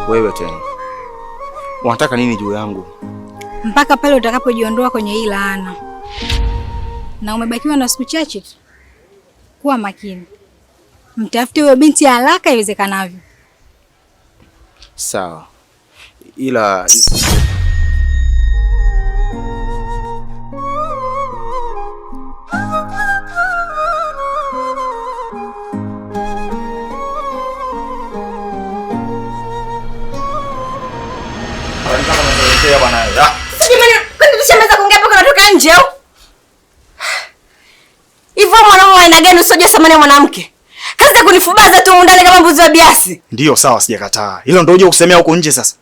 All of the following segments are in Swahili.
Wewe tena unataka nini juu yangu? Mpaka pale utakapojiondoa kwenye hii laana. Na umebakiwa na siku chache tu. Kuwa makini. Mtafute huyo binti haraka iwezekanavyo. Sawa. Ila nje au? Hivyo mwanaume aina gani usijue samani ya mwanamke? Kazi ya kunifubaza tu ndani kama mbuzi wa biasi. Ndio sawa, sijakataa. Hilo ndio uje kusemea huko nje sasa.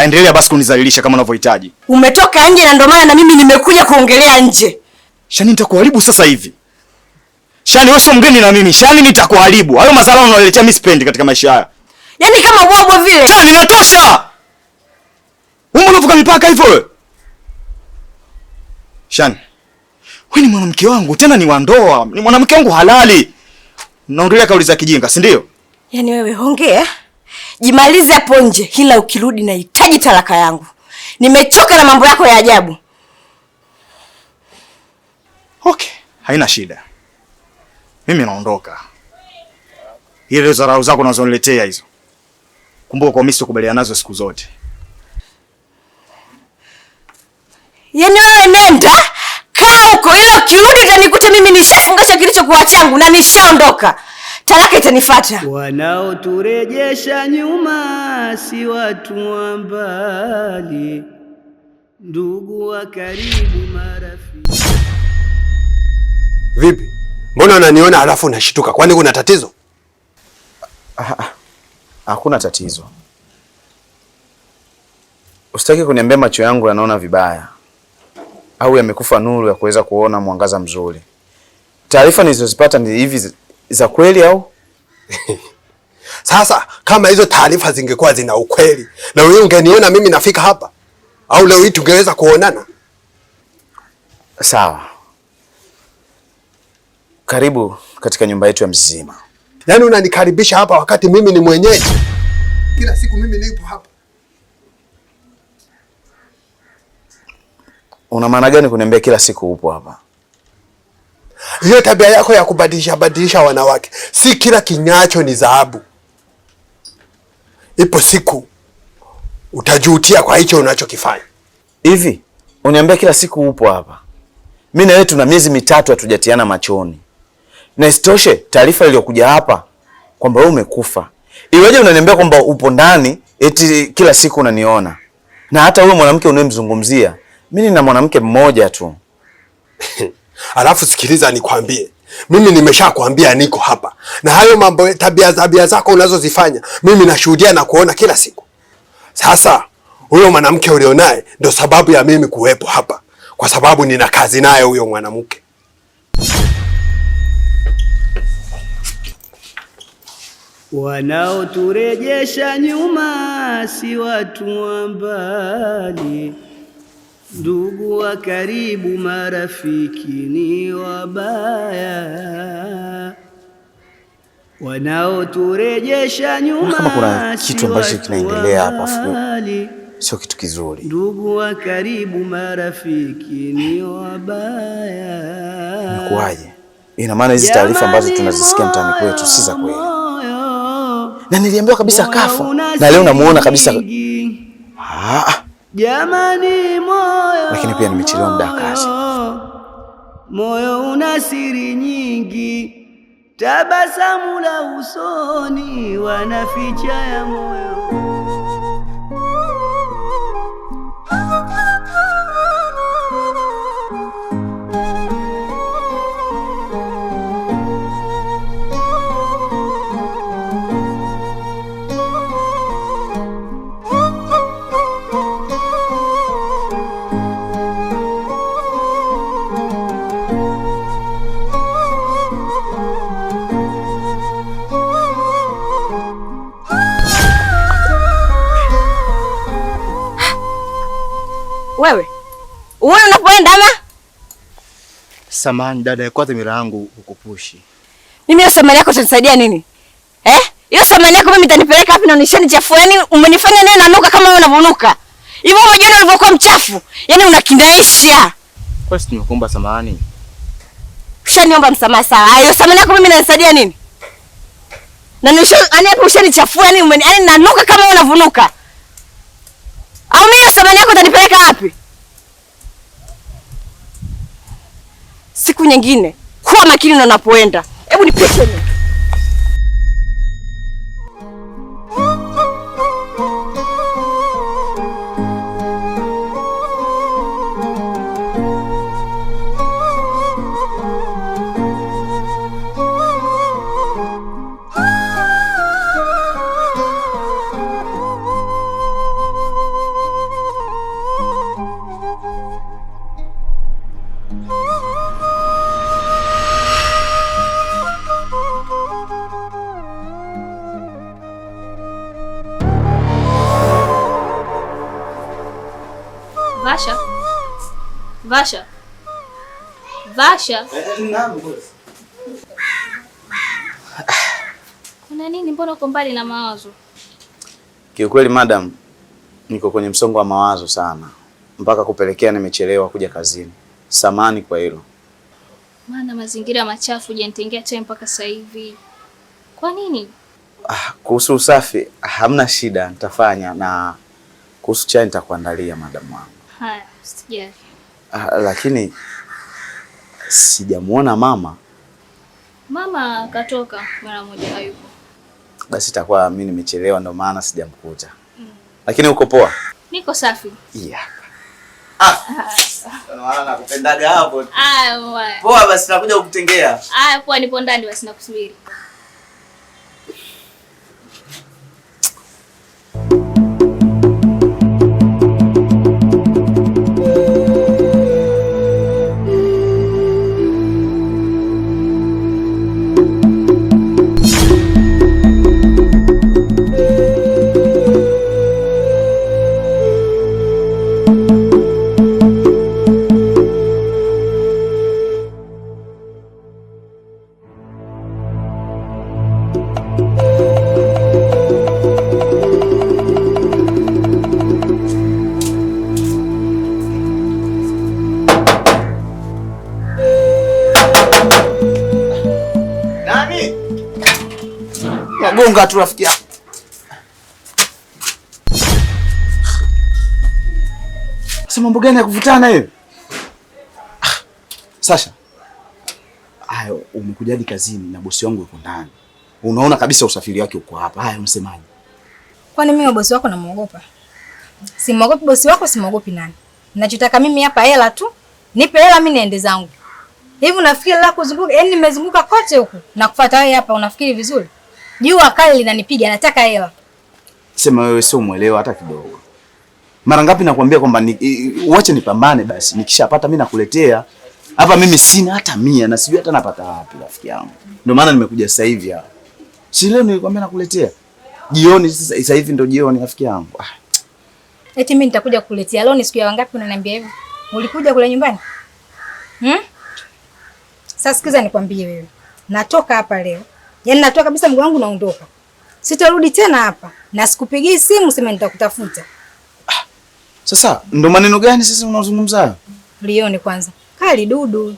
Endelea basi kunizalilisha kama unavyohitaji. Umetoka nje na ndio maana na mimi nimekuja kuongelea nje. Shani, nitakuharibu sasa hivi. Shani, wewe sio mgeni na mimi. Shani, nitakuharibu. Hayo madhara unaletea mimi sipendi katika maisha haya. Yaani kama bwabwa vile. Shani, inatosha. Unavuka mipaka hivyo wewe. Shani, wewe ni mwanamke wangu, tena ni wa ndoa. Ni mwanamke wangu halali. Naongelea kauli za kijinga, si ndio? Yaani wewe ongea. Jimalize hapo nje, ila ukirudi nahitaji talaka yangu. Nimechoka na mambo yako ya ajabu. Okay, haina shida. Mimi naondoka. Ile dharau zako unazoniletea hizo, kumbuka kwa mimi sikubaliana nazo siku zote. Yaani wewe nenda, kaa huko, ila ukirudi utanikuta mimi nishafungasha kilichokuwa changu na nishaondoka. Talaka itanifuata. Wanaoturejesha nyuma si watu wa mbali, ndugu wa karibu, marafiki. Vipi? Mbona unaniona halafu unashituka? Kwani kuna tatizo? Hakuna tatizo. Usitaki kuniambia macho yangu yanaona vibaya au yamekufa nuru ya kuweza kuona mwangaza mzuri. Taarifa nilizozipata ni hivi za kweli au? Sasa kama hizo taarifa zingekuwa zina ukweli, na wewe ungeniona mimi nafika hapa? Au leo hii tungeweza kuonana? Sawa. Karibu katika nyumba yetu ya Mzizima. Yaani unanikaribisha hapa wakati mimi ni mwenyeji? Kila siku mimi nipo hapa. Una maana gani kuniambia kila siku upo hapa? Hiyo tabia yako ya kubadilisha wanawake, si kila kinyacho ni dhahabu. Ipo siku utajutia kwa hicho unachokifanya. Hivi, uniambia kila siku upo hapa. Mimi na wewe tuna miezi mitatu hatujatiana machoni. Na isitoshe taarifa iliyokuja hapa kwamba wewe umekufa. Iweje unaniambia kwamba upo ndani eti kila siku unaniona? Na hata wewe mwanamke unayemzungumzia, mimi nina mwanamke mmoja tu. Alafu sikiliza nikwambie. Mimi nimeshakwambia niko hapa. Na hayo mambo tabia zako unazozifanya, mimi nashuhudia na kuona kila siku. Sasa huyo mwanamke ulionaye ndio sababu ya mimi kuwepo hapa. Kwa sababu nina kazi naye huyo mwanamke. Wanaoturejesha nyuma si watu wa mbali, ndugu wa karibu, marafiki ni wabaya. Wanaoturejesha nyuma kama kuna kitu ambacho kinaendelea hapa sio kitu kizuri. Ndugu wa karibu, marafiki ni wabaya. Nikuaje? Ina maana hizi taarifa ambazo tunazisikia mtaani kwetu si za kweli. Na niliambiwa kabisa kafa. Na leo namuona kabisa. Jamani moyo. Lakini pia nimechelewa muda kazi. Moyo una siri nyingi. Tabasamu la usoni wanaficha ya moyo. Wewe unapoenda ama? Samahani dada, kwa dhamira yangu ukupushi. Mimi samani yako itanisaidia nini? Hiyo samani yako mimi itanipeleka wapi na unishanichafua? Yaani umenifanya niwe nanuka kama wewe unavonuka. Hivyo unajua ulivyokuwa mchafu. Yaani unakinaisha. Kwa nini nimekuomba samahani? Kisha niomba msamaha sawa. Hiyo samani yako mimi inanisaidia nini? Na yaani hapo ushanichafua, yaani nanuka kama wewe unavonuka. Au mimi samani yako itanipeleka wapi? Siku nyingine kuwa makini na unapoenda. Hebu nipishe. Vasha. Vasha. Vasha. Kuna nini? Mbona uko mbali na mawazo? Kiukweli madam, niko kwenye msongo wa mawazo sana mpaka kupelekea nimechelewa kuja kazini. Samahani kwa hilo. Maana mazingira machafu hujanitengea chai mpaka sasa hivi. Kwa nini? Kuhusu usafi hamna shida, nitafanya, na kuhusu chai nitakuandalia madam wangu. Haya, usijali. Lakini sijamuona mama. Mama katoka mara moja, hayupo. Basi itakuwa mimi nimechelewa ndio maana sijamkuta. Lakini uko poa? Niko safi. Yeah. Maana nakupendaga hapo. Aya, poa basi nakuja kukutengea. Aya, poa, nipo ndani basi nakusubiri. Gonga tu rafiki yako. Sasa mambo gani ya kuvutana hiyo? Sasha. Hayo umekuja hadi kazini na bosi wangu yuko ndani. Unaona kabisa usafiri wake uko hapa. Haya unasemaje? Kwani mimi bosi wako namuogopa? Simwogopi bosi wako, simwogopi nani? Ninachotaka mimi hapa hela tu. Nipe hela mimi niende zangu. Hivi unafikiri la kuzunguka, yaani nimezunguka kote huku na kufuata wewe hapa, unafikiri vizuri? Jua kali linanipiga, nataka hela. Sema wewe sio muelewa hata kidogo. Mara ngapi nakwambia kwamba uache nipambane basi. Nikishapata mimi nakuletea. Hapa mimi sina hata 100 na sijui hata napata wapi rafiki yangu. Ndio maana nimekuja sasa hivi hapa. Si leo nilikwambia nakuletea. Jioni sasa hivi ndio jioni rafiki yangu. Eti mimi nitakuja kukuletea. Leo ni siku ya wangapi unaniambia hivyo? Ulikuja kule nyumbani? Sasa sikiza nikwambie wewe. Natoka hapa leo. Yaani natoka kabisa, mguu wangu naondoka. Sitarudi tena hapa. Na sikupigii simu sema nitakutafuta. Sasa ndo maneno gani sasa unazungumza? Lione kwanza. Kali dudu.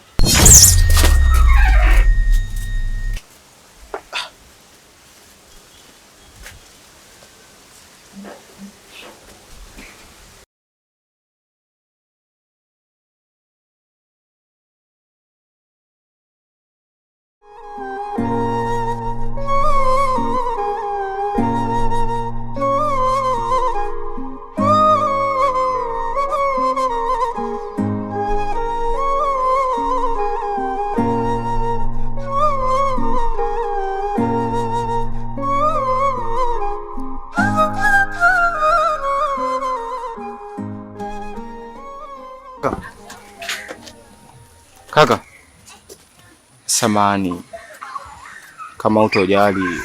Kaka, samani kama utojali,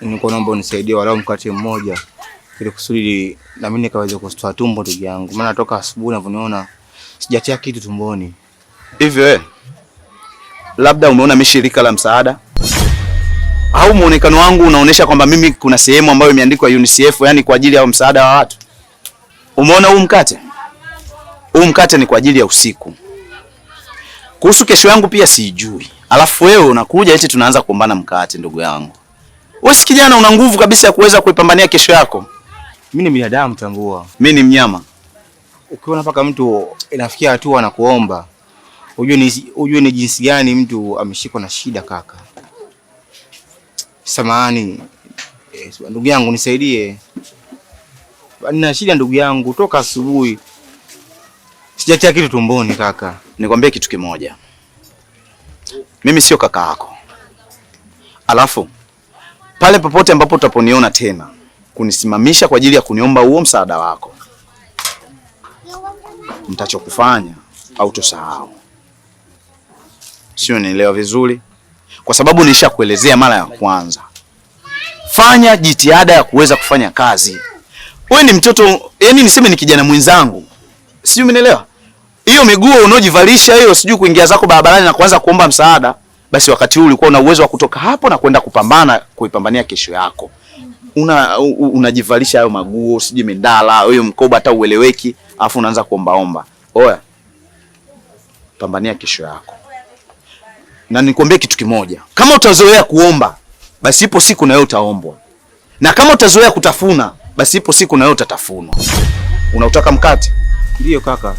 niko naomba unisaidie walau mkate mmoja ili kusudi na mimi nikaweze kustoa tumbo ndugu yangu. Maana natoka asubuhi ninavyoona sijatia kitu tumboni. Hivyo labda umeona mimi shirika la msaada Au muonekano wangu unaonesha kwamba mimi kuna sehemu ambayo imeandikwa UNICEF, yani kwa ajili ya msaada wa watu? Umeona huu mkate? Huu mkate ni kwa ajili ya usiku. Kuhusu kesho yangu pia sijui. Alafu wewe unakuja eti tunaanza kuombana mkate, ndugu yangu. Wewe si kijana, una nguvu kabisa ya kuweza kuipambania kesho yako. Mimi ni binadamu tambua. Mimi ni mnyama. Ukiona paka mtu inafikia hatua na kuomba, ujue ni jinsi gani mtu ameshikwa na shida kaka. Samahani. Ndugu yangu nisaidie. Nina shida ndugu yangu toka asubuhi. Sijatia kitu tumboni kaka. Nikwambie kitu kimoja. Mimi sio kaka yako. Alafu pale popote ambapo utaponiona tena kunisimamisha kwa ajili ya kuniomba huo msaada wako, mtachokufanya au tusahau. Sio, nielewa vizuri? Kwa sababu nishakuelezea mara ya kwanza. Fanya jitihada ya kuweza kufanya kazi. Wewe ni mtoto, yani niseme ni kijana mwenzangu. Sijui umenielewa? Hiyo miguu unaojivalisha hiyo, sijui kuingia zako barabarani na kuanza kuomba msaada, basi wakati huu ulikuwa una uwezo wa kutoka hapo na kwenda kupambana, kuipambania kesho yako. Unajivalisha hayo maguo, sijui medala, hiyo mkoba hata ueleweki, afu unaanza kuombaomba. Oya. Pambania kesho yako. Na nikwambie kitu kimoja. Kama utazoea kuomba, basi ipo siku na wewe utaombwa. Na kama utazoea kutafuna, basi ipo siku na wewe utatafunwa. Unautaka mkate? Ndio kaka.